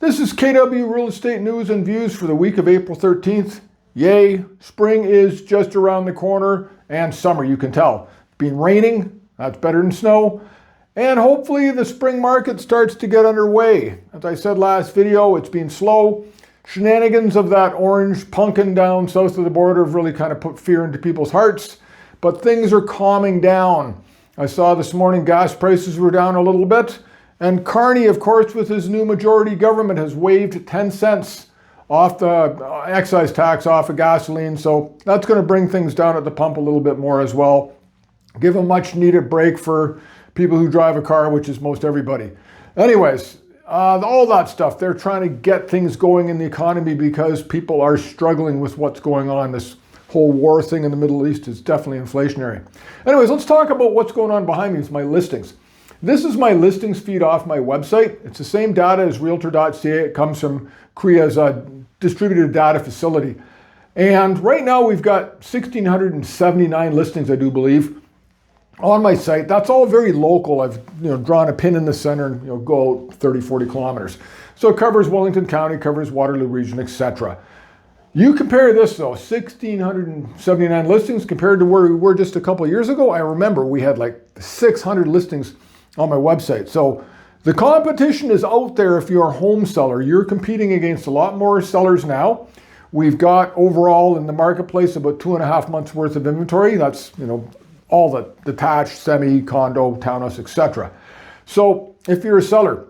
This is KW Real Estate News and Views for the week of April 13th. Yay, spring is just around the corner, and summer, you can tell. It's been raining, that's better than snow, and hopefully the spring market starts to get underway. As I said last video, it's been slow. Shenanigans of that orange pumpkin down south of the border have really kind of put fear into people's hearts, but things are calming down. I saw this morning gas prices were down a little bit. And Carney, of course, with his new majority government, has waived 10 cents off the excise tax off of gasoline. So that's going to bring things down at the pump a little bit more as well. Give a much needed break for people who drive a car, which is most everybody. Anyways, all that stuff, they're trying to get things going in the economy because people are struggling with what's going on. This whole war thing in the Middle East is definitely inflationary. Anyways, let's talk about what's going on behind me with my listings. This is my listings feed off my website. It's the same data as realtor.ca. It comes from Korea's distributed data facility. And right now we've got 1,679 listings, I do believe, on my site. That's all very local. I've drawn a pin in the center and go 30, 40 kilometers. So it covers Wellington County, covers Waterloo region, etc. You compare this though, 1,679 listings compared to where we were just a couple of years ago. I remember we had like 600 listings on my website. So the competition is out there if you're a home seller. You're competing against a lot more sellers now. We've got overall in the marketplace about 2.5 months worth of inventory. That's all the detached, semi, condo, townhouse, etc. So if you're a seller,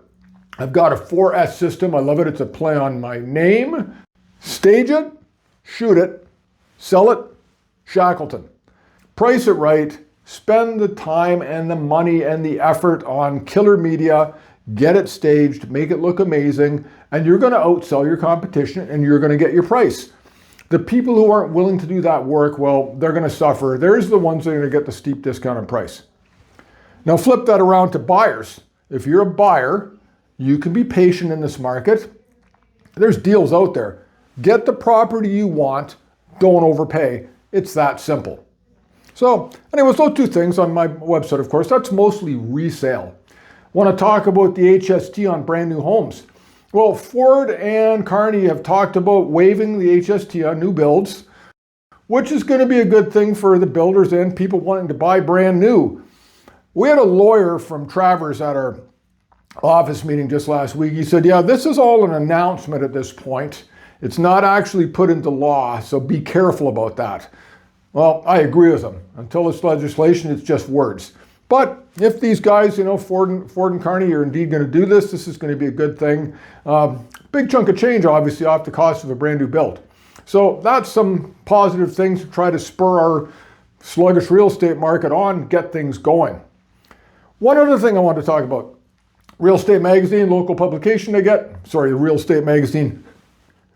I've got a 4S system. I love it. It's a play on my name. Stage it, shoot it, sell it, Shackleton. Price it right. Spend the time and the money and the effort on killer media, get it staged, make it look amazing, and you're going to outsell your competition and you're going to get your price. The people who aren't willing to do that work, well, they're going to suffer. There's the ones that are going to get the steep discount on price. Now flip that around to buyers. If you're a buyer, you can be patient in this market. There's deals out there. Get the property you want, don't overpay. It's that simple. So anyways, those two things on my website, of course, that's mostly resale. Want to talk about the HST on brand new homes. Well, Ford and Carney have talked about waiving the HST on new builds, which is going to be a good thing for the builders and people wanting to buy brand new. We had a lawyer from Travers at our office meeting just last week. He said, yeah, this is all an announcement at this point. It's not actually put into law, so be careful about that. Well, I agree with them. Until it's legislation, it's just words. But if these guys, Ford and Carney are indeed going to do this, this is going to be a good thing. Big chunk of change, obviously, off the cost of a brand new build. So that's some positive things to try to spur our sluggish real estate market on, get things going. One other thing I want to talk about. Real Estate Magazine, local publication I get. Sorry, the Real Estate Magazine,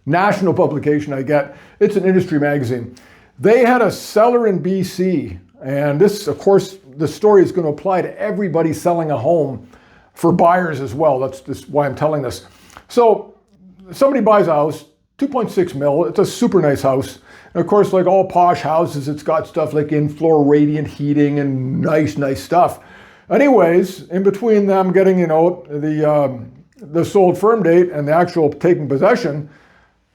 national publication I get. It's an industry magazine. They had a seller in BC, and this, of course, the story is going to apply to everybody selling a home for buyers as well. That's why I'm telling this. So somebody buys a house, 2.6 mil. It's a super nice house. And of course, like all posh houses, it's got stuff like in-floor radiant heating and nice stuff. Anyways, in between them getting, the sold firm date and the actual taking possession,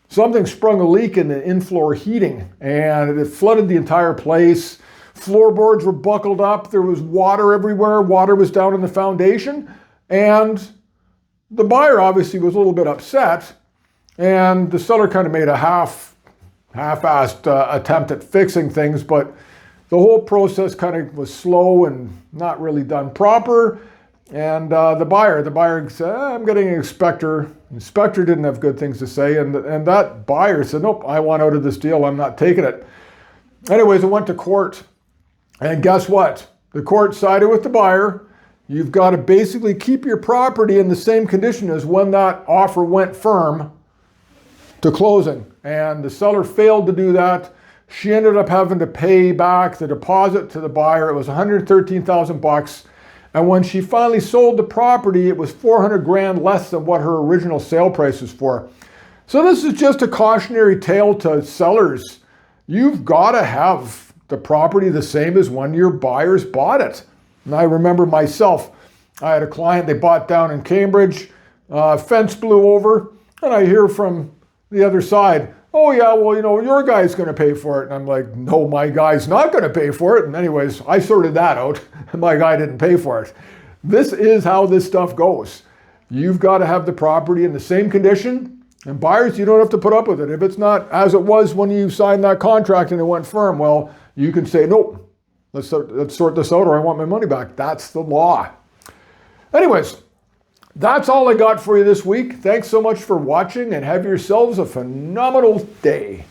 something sprung a leak in the in-floor heating and it flooded the entire place. Floorboards were buckled up. There was water everywhere. Water was down in the foundation. And the buyer obviously was a little bit upset. And the seller kind of made a half-assed attempt at fixing things. But the whole process kind of was slow and not really done proper. And the buyer said, I'm getting an inspector. The inspector didn't have good things to say. And that buyer said, nope, I want out of this deal. I'm not taking it. Anyways, it went to court. And guess what? The court sided with the buyer. You've got to basically keep your property in the same condition as when that offer went firm to closing. And the seller failed to do that. She ended up having to pay back the deposit to the buyer. It was $113,000. And when she finally sold the property, it was $400,000 less than what her original sale price was for. So this is just a cautionary tale to sellers. You've got to have the property the same as when your buyers bought it. And I remember myself, I had a client, they bought down in Cambridge. fence blew over, and I hear from the other side, oh yeah, well, your guy's going to pay for it. And I'm like, no, my guy's not going to pay for it. And anyways, I sorted that out. My guy didn't pay for it. This is how this stuff goes. You've got to have the property in the same condition. And buyers, you don't have to put up with it. If it's not as it was when you signed that contract and it went firm, well, you can say, nope, let's sort this out or I want my money back. That's the law. Anyways, that's all I got for you this week. Thanks so much for watching and have yourselves a phenomenal day.